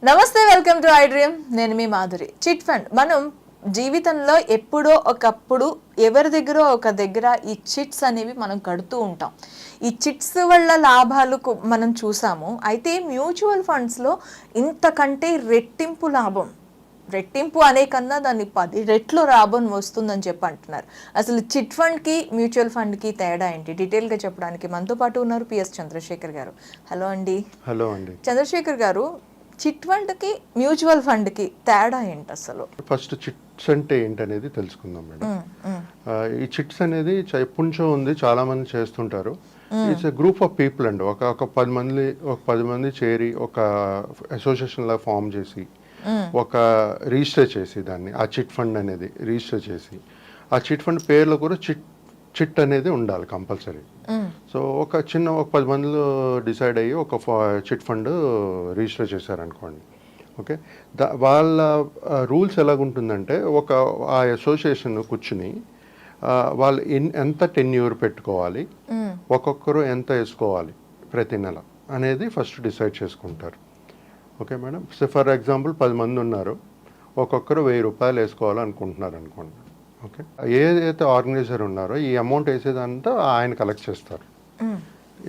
నమస్తే, welcome to I dream. నేను మీ Madhuri. Chit fund మనం జీవితంలో ఎప్పుడో ఒకప్పుడు ఎవరి దగ్గర ఈ చిట్స్ అనేవి మనం కడుతూ ఉంటాం. ఈ చిట్స్ వల్ల లాభాలు మనం చూసాము. అయితే మ్యూచువల్ ఫండ్స్లో ఇంతకంటే రెట్టింపు లాభం, రెట్టింపు అనే కన్నా దాన్ని 10 రెట్లు లాభం వస్తుందని చెప్పి అంటున్నారు. అసలు చిట్ ఫండ్కి మ్యూచువల్ ఫండ్కి తేడా ఏంటి, డీటెయిల్గా చెప్పడానికి మనతో పాటు ఉన్నారు పిఎస్ చంద్రశేఖర్ గారు. హలో అండి. హలో అండి. చంద్రశేఖర్ గారు, చిట్ ఫండ్కి మ్యూచువల్ ఫండ్కి తేడా ఏంటి అసలు? ఫస్ట్ చిట్స్ అంటే ఏంటనేది తెలుసుకుందాం మేడం. ఈ చిట్స్ అనేది ఎప్పటి నుంచో ఉంది, చాలా మంది చేస్తుంటారు. It's a group of people అండి. ఒక 10 మంది చేరి ఒక అసోసియేషన్ లా ఫామ్ చేసి ఒక రిజిస్టర్ చేసి దాన్ని ఆ చిట్ ఫండ్ అనేది రిజిస్టర్ చేసి ఆ చిట్ ఫండ్ పేర్లో కూడా చిట్ అనేది ఉండాలి కంపల్సరీ. సో ఒక 10 మందిలో డిసైడ్ అయ్యి ఒక చిట్ ఫండ్ రిజిస్టర్ చేశారనుకోండి. ఓకే, వాళ్ళ రూల్స్ ఎలాగుంటుందంటే ఆ అసోసియేషన్ కూర్చుని వాళ్ళు ఎంత టెన్యూర్ పెట్టుకోవాలి, ఒక్కొక్కరు ఎంత వేసుకోవాలి ప్రతి నెల అనేది ఫస్ట్ డిసైడ్ చేసుకుంటారు. Okay madam. So for example 10 మంది ఉన్నారు, ఒక్కొక్కరు 1000 రూపాయలు వేసుకోవాలనుకుంటున్నారు అనుకోండి. ఓకే, ఏదైతే ఆర్గనైజర్ ఉన్నారో ఈ అమౌంట్ వేసేదంతా ఆయన కలెక్ట్ చేస్తారు.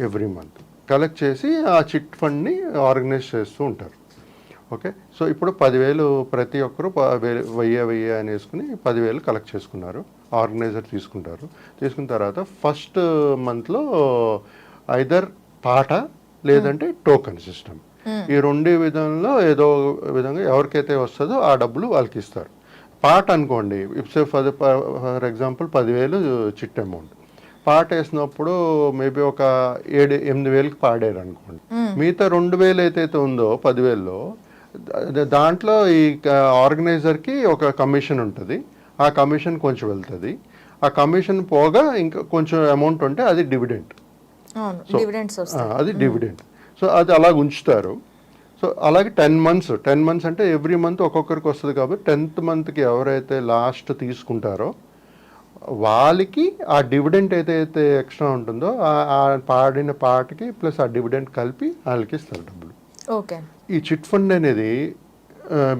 ఎవ్రీ మంత్ కలెక్ట్ చేసి ఆ చిట్ ఫండ్ని ఆర్గనైజ్ చేస్తూ ఉంటారు. ఓకే, సో ఇప్పుడు 10,000 ప్రతి ఒక్కరు 1000 అని వేసుకుని 10,000 కలెక్ట్ చేసుకున్నారు. ఆర్గనైజర్ తీసుకున్న తర్వాత ఫస్ట్ మంత్లో ఐదర్ పాట లేదంటే టోకన్ సిస్టమ్, ఈ 2 విధంలో ఏదో విధంగా ఎవరికైతే వస్తుందో ఆ డబ్బులు వాళ్ళకి ఇస్తారు. పాట అనుకోండి, ఫర్ ఎగ్జాంపుల్ 10,000 చిట్ అమౌంట్, పాట వేసినప్పుడు మేబీ ఒక 7-8,000కి పాడారు అనుకోండి. మిగతా 2,000 ఏదైతే ఉందో 10,000లో దాంట్లో ఈ ఆర్గనైజర్కి ఒక కమిషన్ ఉంటుంది. ఆ కమిషన్ కొంచెం వెళ్తుంది. ఆ కమిషన్ పోగా ఇంకా కొంచెం అమౌంట్ ఉంటే అది డివిడెంట్. అది డివిడెంట్. సో అది అలా ఉంచుతారు. సో అలాగే 10 మంత్స్ అంటే ఎవ్రీ మంత్ ఒక్కొక్కరికి వస్తుంది. కాబట్టి 10th మంత్కి ఎవరైతే లాస్ట్ తీసుకుంటారో వాళ్ళకి ఆ డివిడెంట్ ఏదైతే ఎక్స్ట్రా ఉంటుందో ఆ పాడిన పాటకి ప్లస్ ఆ డివిడెంట్ కలిపి వాళ్ళకి ఇస్తారు డబ్బులు. ఓకే, ఈ చిట్ ఫండ్ అనేది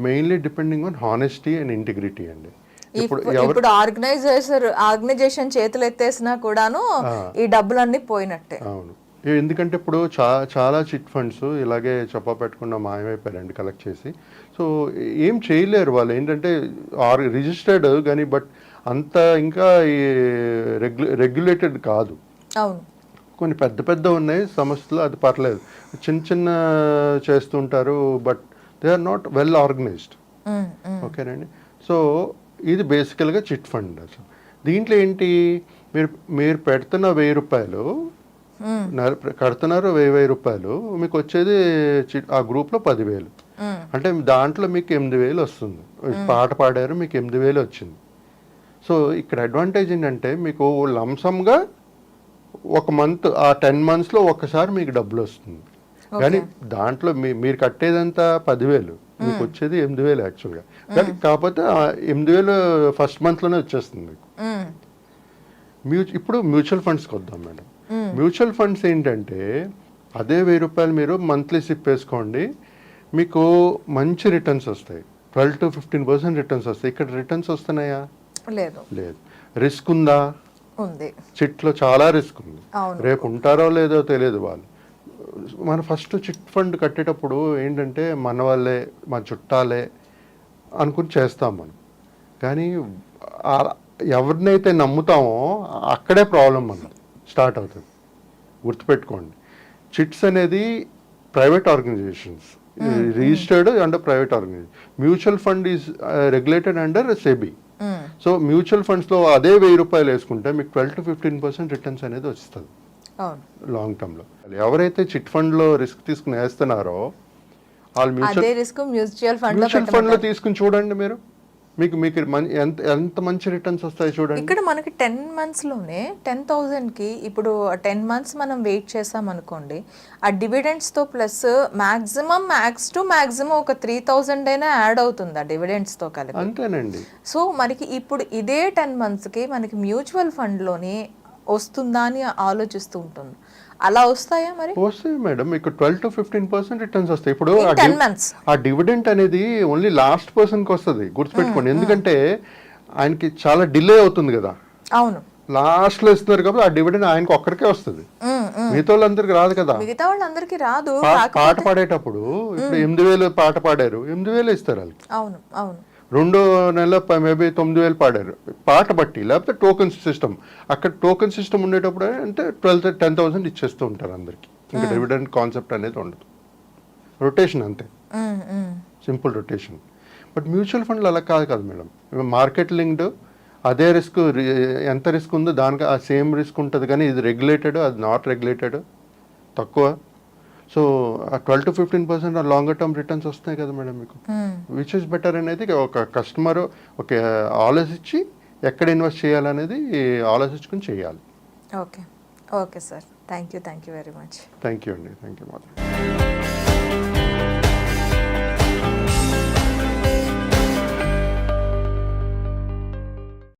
mainly depending on honesty and integrity అండి. ఇప్పుడు ఆర్గనైజేషన్ చేతులు ఎత్తేసినా కూడాను ఈ డబ్బులన్నీ పోయినట్టే. అవును, ఎందుకంటే ఇప్పుడు చాలా చిట్ ఫండ్స్ ఇలాగే చెప్పా పెట్టకుండా మాయమైపోయారండి కలెక్ట్ చేసి. సో ఏం చేయలేరు వాళ్ళు. ఏంటంటే రిజిస్టర్డ్ కానీ బట్ అంత ఇంకా రెగ్యులేటెడ్ కాదు. అవును, కొన్ని పెద్ద ఉన్నాయి సంస్థలు, అది పర్లేదు. చిన్న చేస్తుంటారు but they are not well organised. ఓకేనండి. సో ఇది బేసికల్గా చిట్ ఫండ్. అసలు దీంట్లో ఏంటి, మీరు పెడుతున్న 1000 రూపాయలు కడుతున్నారు, 1000 రూపాయలు మీకు వచ్చేది ఆ గ్రూప్లో 10,000. అంటే దాంట్లో మీకు 8,000 వస్తుంది. పాట పాడారు, మీకు 8,000 వచ్చింది. సో ఇక్కడ అడ్వాంటేజ్ ఏంటంటే మీకు లంసమ్గా ఒక మంత్ ఆ 10 మంత్స్లో ఒక్కసారి మీకు డబ్బులు వస్తుంది. కానీ దాంట్లో మీరు కట్టేదంతా 10,000, మీకు వచ్చేది 8,000 యాక్చువల్గా. కానీ కాకపోతే 8,000 ఫస్ట్ మంత్లోనే వచ్చేస్తుంది మీకు. ఇప్పుడు మ్యూచువల్ ఫండ్స్కి వద్దాం మేడం. మ్యూచువల్ ఫండ్స్ ఏంటంటే అదే 1000 రూపాయలు మీరు మంత్లీ సిప్ వేసుకోండి, మీకు మంచి రిటర్న్స్ వస్తాయి. 12-15% రిటర్న్స్ వస్తాయి. ఇక్కడ రిటర్న్స్ వస్తున్నాయా? లేదు. రిస్క్ ఉందా? ఉంది. చిట్లో చాలా రిస్క్ ఉంది. రేపు ఉంటారో లేదో తెలియదు వాళ్ళు. మనం ఫస్ట్ చిట్ ఫండ్ కట్టేటప్పుడు ఏంటంటే మన వాళ్ళే, మన చుట్టాలే అనుకుని చేస్తాం మనం. కానీ ఎవరినైతే నమ్ముతామో అక్కడే ప్రాబ్లం మనది స్టార్ట్ అవుతుంది. గుర్తుపెట్టుకోండి, చిట్స్ అనేది private organisations, registered under private organisation. Mutual fund is regulated under SEBI. So mutual ఫండ్స్లో అదే 1000 రూపాయలు వేసుకుంటే మీకు 12-15% రిటర్న్స్ అనేది వస్తుంది లాంగ్ టర్మ్లో. ఎవరైతే చిట్ ఫండ్లో రిస్క్ తీసుకుని వేస్తున్నారో వాళ్ళు మ్యూచువల్ ఫండ్లో తీసుకుని చూడండి మీరు, మీకు ఎంత మంచి రిటర్న్స్ వస్తాయి చూడండి. ఇక్కడ మనకి 10 మంత్స్లోనే 10,000కి ఇప్పుడు 10 మంత్స్ మనం వెయిట్ చేసాం అనుకోండి, ఆ డివిడెండ్స్తో ప్లస్ మ్యాక్సిమం ఒక 3,000 అయినా యాడ్ అవుతుంది ఆ డివిడెండ్స్తో కలిపి. అంతేనండి. సో మనకి ఇప్పుడు ఇదే 10 మంత్స్కి మనకి మ్యూచువల్ ఫండ్లోనే వస్తుందా అని ఆలోచిస్తూ ఉంటుంది. అలా వస్తాయా మరి వస్తాయి మేడం, మీకు 12-15% రిటర్న్స్ వస్తాయి. ఇప్పుడు In 10 months. ఆ డివిడెంట్ అనేది ఓన్లీ లాస్ట్ పర్సన్కి వస్తుంది, గుర్తుపెట్టుకోండి. ఎందుకంటే ఆయనకి చాలా డిలే అవుతుంది కదా, అవును. లాస్ట్లో ఇస్తున్నారు కాబట్టి ఆ డివిడెండ్ ఆయనకి ఒక్కడికే వస్తుంది, మిగతా వాళ్ళందరికీ రాదు కదా. మిగతా వాళ్ళందరికీ రాదు. పాట పాడేటప్పుడు ఇప్పుడు 8,000 పాట పాడారు, 8,000 ఇస్తారు వాళ్ళకి. అవును అవును. 2 నెలల మేబీ 9,000 పాడారు పాట బట్టి, లేకపోతే టోకెన్ సిస్టమ్. అక్కడ టోకెన్ సిస్టమ్ ఉండేటప్పుడు అంటే 10,000 ఇచ్చేస్తూ ఉంటారు అందరికి. ఇంకా డివిడెండ్ కాన్సెప్ట్ అనేది ఉండదు, రొటేషన్ అంతే, సింపుల్ రొటేషన్. బట్ మ్యూచువల్ ఫండ్లు అలా కాదు కదా మేడం, మార్కెట్ లింక్డ్, అదే రిస్క్, ఎంత రిస్క్ ఉందో దానికి ఆ సేమ్ రిస్క్ ఉంటుంది. కానీ ఇది రెగ్యులేటెడ్, అది నాట్ రెగ్యులేటెడ్, తక్కువ. సో ఆ 12-15% లాంగర్ టర్మ్ రిటర్న్స్ వస్తాయి కదా మేడం మీకు. విచ్ ఇస్ బెటర్ అనేది ఒక కస్టమర్ ఒక ఆలోచించి ఎక్కడ ఇన్వెస్ట్ చేయాలనేది ఆలోచించుకుని చేయాలి. Okay okay sir, thank you very much. Thank you అండి, థ్యాంక్ యూ మాధవ్.